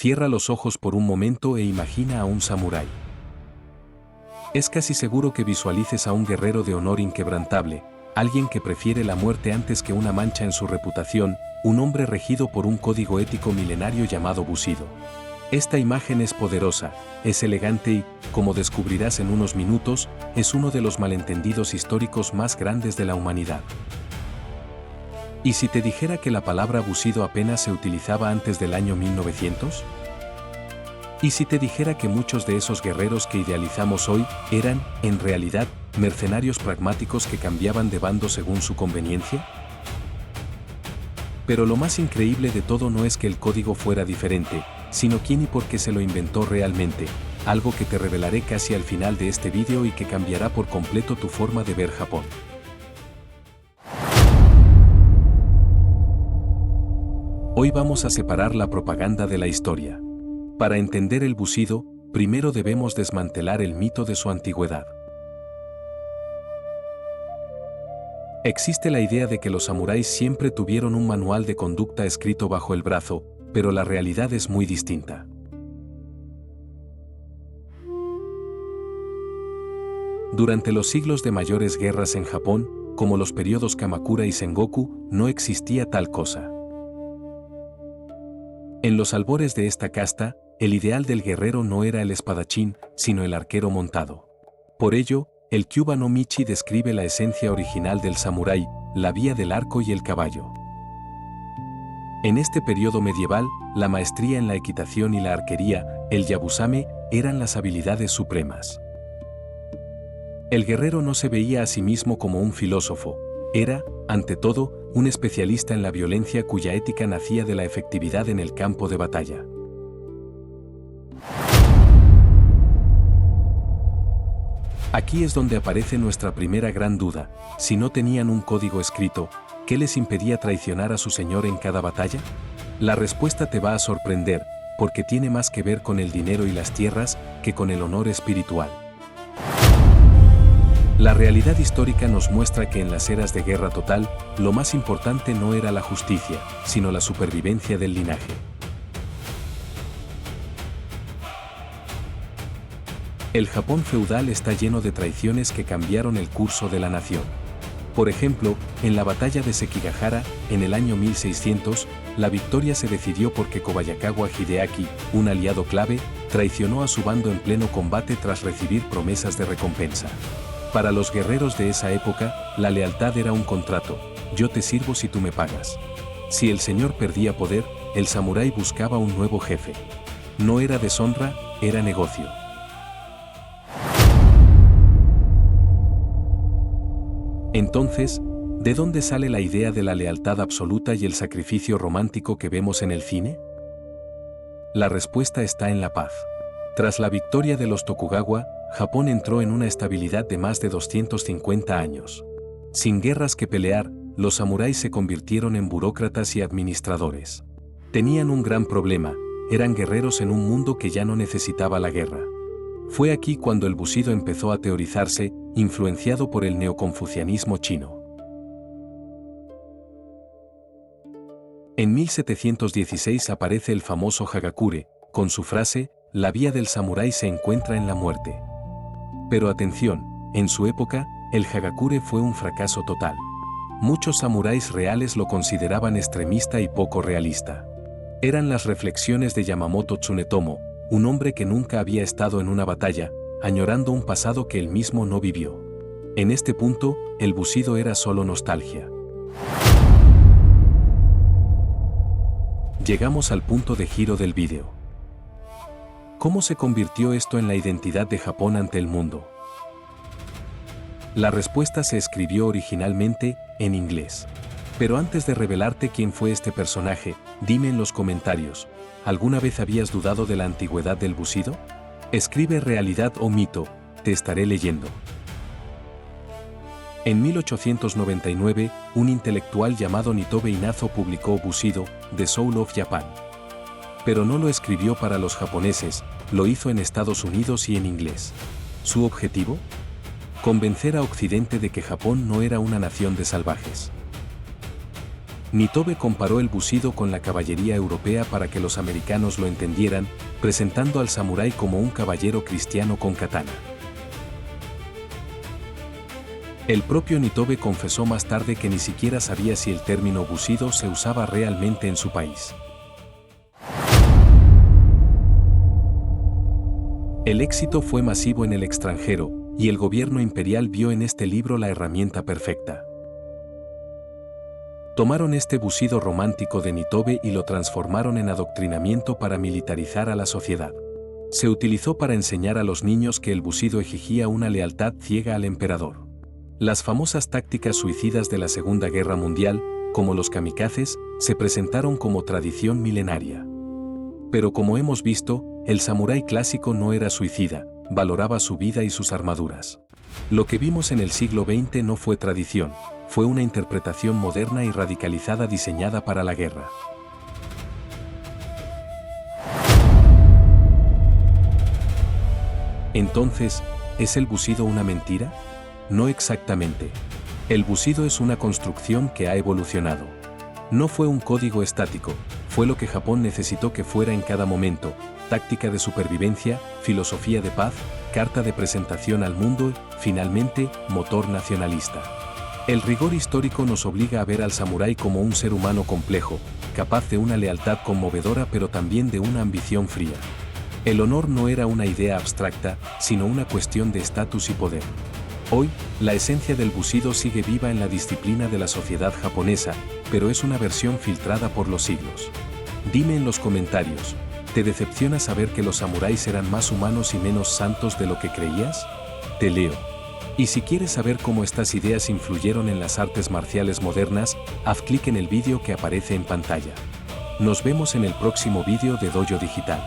Cierra los ojos por un momento e imagina a un samurái. Es casi seguro que visualices a un guerrero de honor inquebrantable, alguien que prefiere la muerte antes que una mancha en su reputación, un hombre regido por un código ético milenario llamado Bushido. Esta imagen es poderosa, es elegante y, como descubrirás en unos minutos, es uno de los malentendidos históricos más grandes de la humanidad. ¿Y si te dijera que la palabra Bushido apenas se utilizaba antes del año 1900? ¿Y si te dijera que muchos de esos guerreros que idealizamos hoy eran, en realidad, mercenarios pragmáticos que cambiaban de bando según su conveniencia? Pero lo más increíble de todo no es que el código fuera diferente, sino quién y por qué se lo inventó realmente, algo que te revelaré casi al final de este vídeo y que cambiará por completo tu forma de ver Japón. Hoy vamos a separar la propaganda de la historia. Para entender el Bushido, primero debemos desmantelar el mito de su antigüedad. Existe la idea de que los samuráis siempre tuvieron un manual de conducta escrito bajo el brazo, pero la realidad es muy distinta. Durante los siglos de mayores guerras en Japón, como los periodos Kamakura y Sengoku, no existía tal cosa. En los albores de esta casta, el ideal del guerrero no era el espadachín, sino el arquero montado. Por ello, el Kyuuba no Michi describe la esencia original del samurái, la vía del arco y el caballo. En este periodo medieval, la maestría en la equitación y la arquería, el yabusame, eran las habilidades supremas. El guerrero no se veía a sí mismo como un filósofo, era, ante todo, un especialista en la violencia cuya ética nacía de la efectividad en el campo de batalla. Aquí es donde aparece nuestra primera gran duda: si no tenían un código escrito, ¿qué les impedía traicionar a su señor en cada batalla? La respuesta te va a sorprender, porque tiene más que ver con el dinero y las tierras que con el honor espiritual. La realidad histórica nos muestra que en las eras de guerra total, lo más importante no era la justicia, sino la supervivencia del linaje. El Japón feudal está lleno de traiciones que cambiaron el curso de la nación. Por ejemplo, en la batalla de Sekigahara, en el año 1600, la victoria se decidió porque Kobayakawa Hideaki, un aliado clave, traicionó a su bando en pleno combate tras recibir promesas de recompensa. Para los guerreros de esa época, la lealtad era un contrato: yo te sirvo si tú me pagas. Si el señor perdía poder, el samurái buscaba un nuevo jefe. No era deshonra, era negocio. Entonces, ¿de dónde sale la idea de la lealtad absoluta y el sacrificio romántico que vemos en el cine? La respuesta está en la paz. Tras la victoria de los Tokugawa, Japón entró en una estabilidad de más de 250 años. Sin guerras que pelear, los samuráis se convirtieron en burócratas y administradores. Tenían un gran problema: eran guerreros en un mundo que ya no necesitaba la guerra. Fue aquí cuando el Bushido empezó a teorizarse, influenciado por el neoconfucianismo chino. En 1716 aparece el famoso Hagakure, con su frase: la vía del samurái se encuentra en la muerte. Pero atención, en su época, el Hagakure fue un fracaso total. Muchos samuráis reales lo consideraban extremista y poco realista. Eran las reflexiones de Yamamoto Tsunetomo, un hombre que nunca había estado en una batalla, añorando un pasado que él mismo no vivió. En este punto, el Bushido era solo nostalgia. Llegamos al punto de giro del vídeo. ¿Cómo se convirtió esto en la identidad de Japón ante el mundo? La respuesta se escribió originalmente en inglés. Pero antes de revelarte quién fue este personaje, dime en los comentarios, ¿alguna vez habías dudado de la antigüedad del Bushido? Escribe realidad o mito, te estaré leyendo. En 1899, un intelectual llamado Nitobe Inazo publicó Bushido, The Soul of Japan. Pero no lo escribió para los japoneses, lo hizo en Estados Unidos y en inglés. ¿Su objetivo? Convencer a Occidente de que Japón no era una nación de salvajes. Nitobe comparó el bucido con la caballería europea para que los americanos lo entendieran, presentando al samurái como un caballero cristiano con katana. El propio Nitobe confesó más tarde que ni siquiera sabía si el término bucido se usaba realmente en su país. El éxito fue masivo en el extranjero, y el gobierno imperial vio en este libro la herramienta perfecta. Tomaron este bucido romántico de Nitobe y lo transformaron en adoctrinamiento para militarizar a la sociedad. Se utilizó para enseñar a los niños que el bucido exigía una lealtad ciega al emperador. Las famosas tácticas suicidas de la Segunda Guerra Mundial, como los kamikazes, se presentaron como tradición milenaria. Pero como hemos visto, el samurái clásico no era suicida, valoraba su vida y sus armaduras. Lo que vimos en el siglo XX no fue tradición, fue una interpretación moderna y radicalizada diseñada para la guerra. Entonces, ¿es el bucido una mentira? No exactamente. El bucido es una construcción que ha evolucionado. No fue un código estático, fue lo que Japón necesitó que fuera en cada momento: táctica de supervivencia, filosofía de paz, carta de presentación al mundo, finalmente, motor nacionalista. El rigor histórico nos obliga a ver al samurái como un ser humano complejo, capaz de una lealtad conmovedora pero también de una ambición fría. El honor no era una idea abstracta, sino una cuestión de estatus y poder. Hoy, la esencia del bucido sigue viva en la disciplina de la sociedad japonesa, pero es una versión filtrada por los siglos. Dime en los comentarios, ¿te decepciona saber que los samuráis eran más humanos y menos santos de lo que creías? Te leo. Y si quieres saber cómo estas ideas influyeron en las artes marciales modernas, haz clic en el vídeo que aparece en pantalla. Nos vemos en el próximo vídeo de Dojo Digital.